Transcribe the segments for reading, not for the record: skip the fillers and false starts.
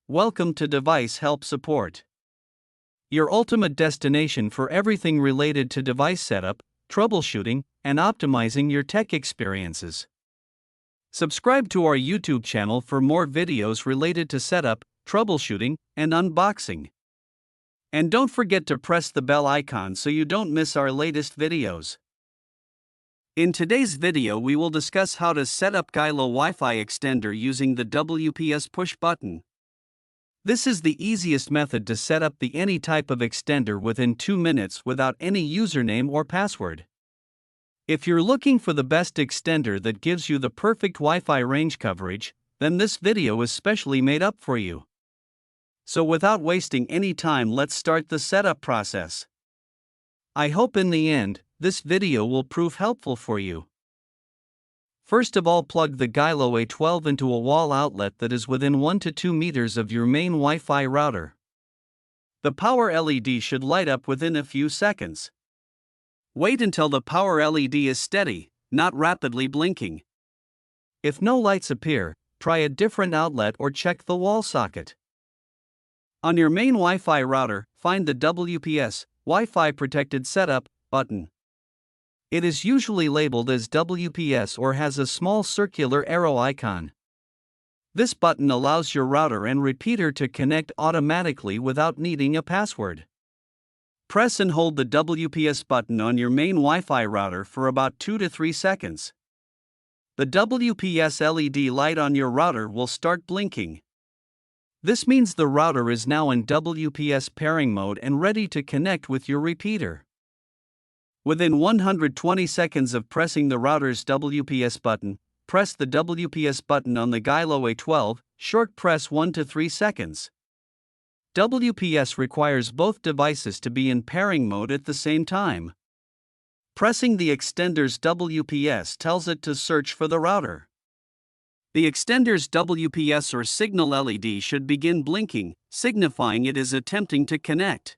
Welcome to Device Help Support, your ultimate destination for everything related to device setup, troubleshooting, and optimizing your tech experiences. Subscribe to our YouTube channel for more videos related to setup, troubleshooting, and unboxing. And don't forget to press the bell icon so you don't miss our latest videos. In today's video, we will discuss how to set up Geyilo WiFi Extender using the WPS Push Button. This is the easiest method to set up any type of extender within 2 minutes without any username or password. If you're looking for the best extender that gives you the perfect Wi-Fi range coverage, then this video is specially made up for you. So without wasting any time, let's start the setup process. I hope in the end, this video will prove helpful for you. First of all, plug the Geyilo A12 into a wall outlet that is within 1 to 2 meters of your main Wi-Fi router. The power LED should light up within a few seconds. Wait until the power LED is steady, not rapidly blinking. If no lights appear, try a different outlet or check the wall socket. On your main Wi-Fi router, find the WPS Wi-Fi Protected Setup button. It is usually labeled as WPS or has a small circular arrow icon. This button allows your router and repeater to connect automatically without needing a password. Press and hold the WPS button on your main Wi-Fi router for about 2 to 3 seconds. The WPS LED light on your router will start blinking. This means the router is now in WPS pairing mode and ready to connect with your repeater. Within 120 seconds of pressing the router's WPS button, press the WPS button on the Geyilo A12, short press 1 to 3 seconds. WPS requires both devices to be in pairing mode at the same time. Pressing the extender's WPS tells it to search for the router. The extender's WPS or signal LED should begin blinking, signifying it is attempting to connect.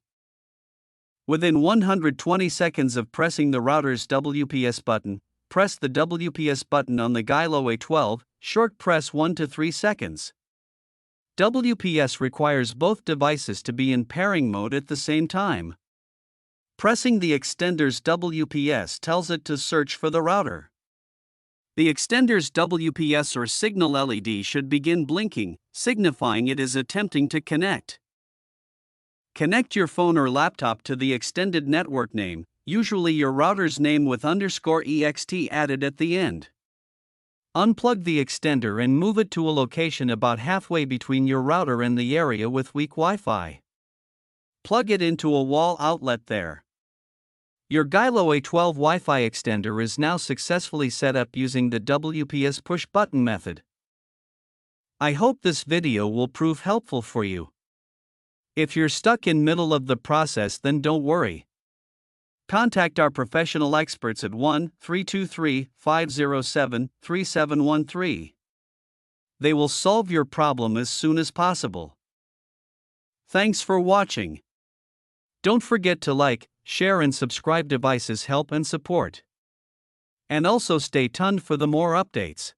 Within 120 seconds of pressing the router's WPS button, press the WPS button on the Geyilo A12, short press 1 to 3 seconds. WPS requires both devices to be in pairing mode at the same time. Pressing the extender's WPS tells it to search for the router. The extender's WPS or signal LED should begin blinking, signifying it is attempting to connect. Connect your phone or laptop to the extended network name, usually your router's name with _ext added at the end. Unplug the extender and move it to a location about halfway between your router and the area with weak Wi-Fi. Plug it into a wall outlet there. Your Geyilo A12 Wi-Fi extender is now successfully set up using the WPS push button method. I hope this video will prove helpful for you. If you're stuck in middle of the process, then don't worry. Contact our professional experts at 1-323-507-3713. They will solve your problem as soon as possible. Thanks for watching. Don't forget to like, share and subscribe. Devices Help and Support. And also stay tuned for the more updates.